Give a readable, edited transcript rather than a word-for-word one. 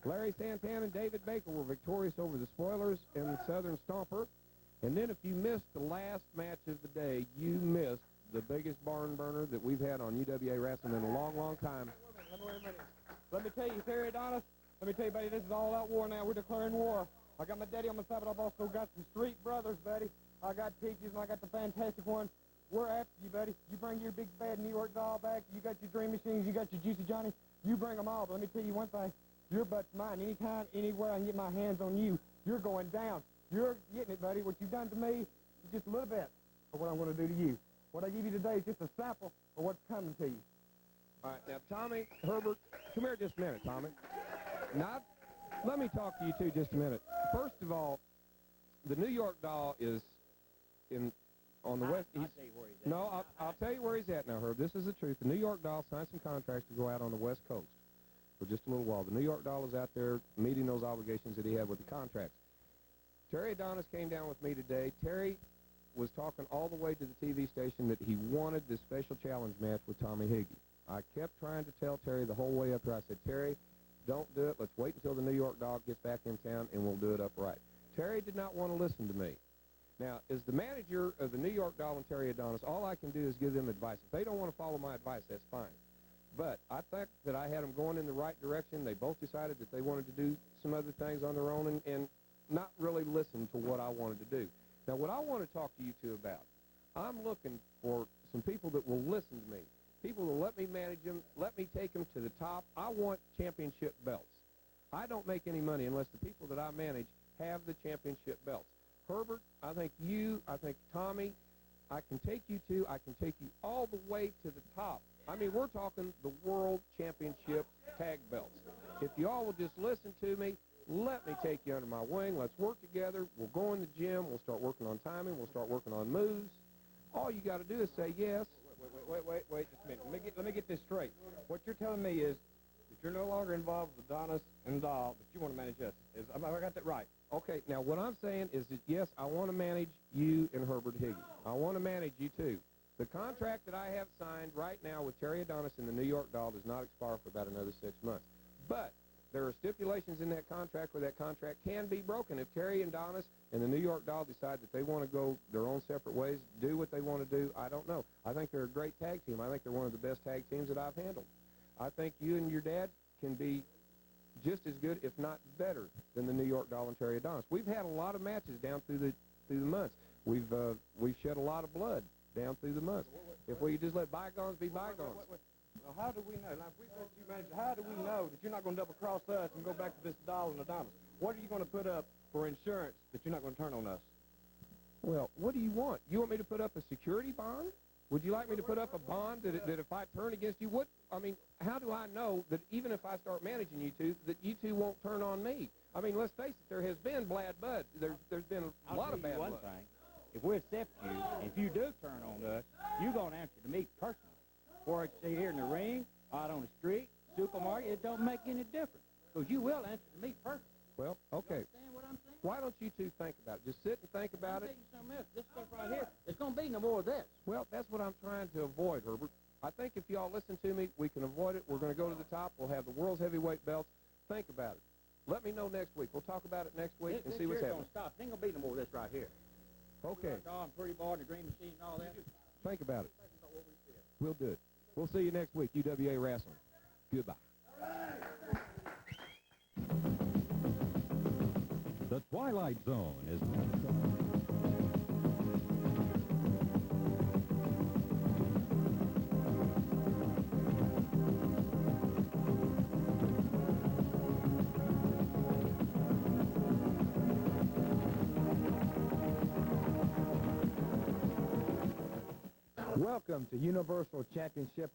Larry Santan and David Baker were victorious over the Spoilers and the Southern Stomper. And then if you missed the last match of the day, you missed the biggest barn burner that we've had on UWA Wrestling in a long, long time. Wait a minute. Let me tell you, Terry Adonis, let me tell you, buddy, this is all-out war now. We're declaring war. I got my daddy on my side, but I've also got some street brothers, buddy. I got Peaches, and I got the fantastic one. We're after you, buddy. You bring your big, bad New York doll back. You got your Dream Machines. You got your Juicy Johnny. You bring them all. But let me tell you one thing. Your butt's mine. Anytime, anywhere I can get my hands on you, you're going down. You're getting it, buddy. What you've done to me is just a little bit of what I'm going to do to you. What I give you today is just a sample of what's coming to you. All right, now, Tommy, Herbert, come here just a minute, Tommy. Now, let me talk to you two just a minute. First of all, the New York doll is on the west. I'll tell you where he's at. No, I'll tell you where he's at now, Herb. This is the truth. The New York doll signed some contracts to go out on the West Coast for just a little while. The New York doll is out there meeting those obligations that he had with the contracts. Terry Adonis came down with me today. Terry was talking all the way to the TV station that he wanted this special challenge match with Tommy Heggie. I kept trying to tell Terry the whole way up there. I said, Terry, don't do it. Let's wait until the New York dog gets back in town, and we'll do it upright. Terry did not want to listen to me. Now, as the manager of the New York Doll and Terry Adonis, all I can do is give them advice. If they don't want to follow my advice, that's fine. But I think that I had them going in the right direction. They both decided that they wanted to do some other things on their own and not really listen to what I wanted to do. Now, what I want to talk to you two about, I'm looking for some people that will listen to me, people that will let me manage them, let me take them to the top. I want championship belts. I don't make any money unless the people that I manage have the championship belts. Herbert, I think you, I think Tommy, I can take you two, I can take you all the way to the top. I mean, we're talking the World Championship tag belts. If you all will just listen to me, let me take you under my wing. Let's work together. We'll go in the gym. We'll start working on timing. We'll start working on moves. All you got to do is say yes. Wait just a minute. Let me get this straight. What you're telling me is that you're no longer involved with Adonis and Doll, but you want to manage us. I got that right? Okay, now what I'm saying is that, yes, I want to manage you and Herbert Heggie. I want to manage you too. The contract that I have signed right now with Terry Adonis and the New York Doll does not expire for about another 6 months. But there are stipulations in that contract where that contract can be broken. If Terry and Adonis and the New York Doll decide that they want to go their own separate ways, do what they want to do, I don't know. I think they're a great tag team. I think they're one of the best tag teams that I've handled. I think you and your dad can be just as good, if not better, than the New York Doll and Terry Adonis. We've had a lot of matches down through the months. We've shed a lot of blood down through the months. If we just let bygones be bygones. Well, how do we know? Now, if we let you manage, how do we know that you're not going to double-cross us and go back to this Doll and Adonis? What are you going to put up for insurance that you're not going to turn on us? Well, what do you want? You want me to put up a security bond? Would you like me to put up a bond that if I turn against you, how do I know that even if I start managing you two, that you two won't turn on me? I mean, let's face it, there has been bad blood. There's been a lot of bad blood. I'll tell you one thing. If we accept you, and if you do turn on us, you're going to answer to me personally. Or it's here in the ring, out on the street, supermarket, it don't make any difference. Because you will answer to me personally. Well, okay. You understand what I'm saying? Why don't you two think about it? Just sit and think about it. I'll tell you something else. This stuff right here, there's going to be no more of this. Well, that's what I'm trying to avoid, Herbert. I think if y'all listen to me, we can avoid it. We're going to go to the top. We'll have the world's heavyweight belts. Think about it. Let me know next week. We'll talk about it next week and see what's happening. This stop. There ain't going to be no more of this right here. Okay. Doll and Pretty Boy and the Green Machine and all that. Think about it. We'll do it. We'll see you next week, UWA Wrestling. Goodbye. The Twilight Zone is... Welcome to Universal Championship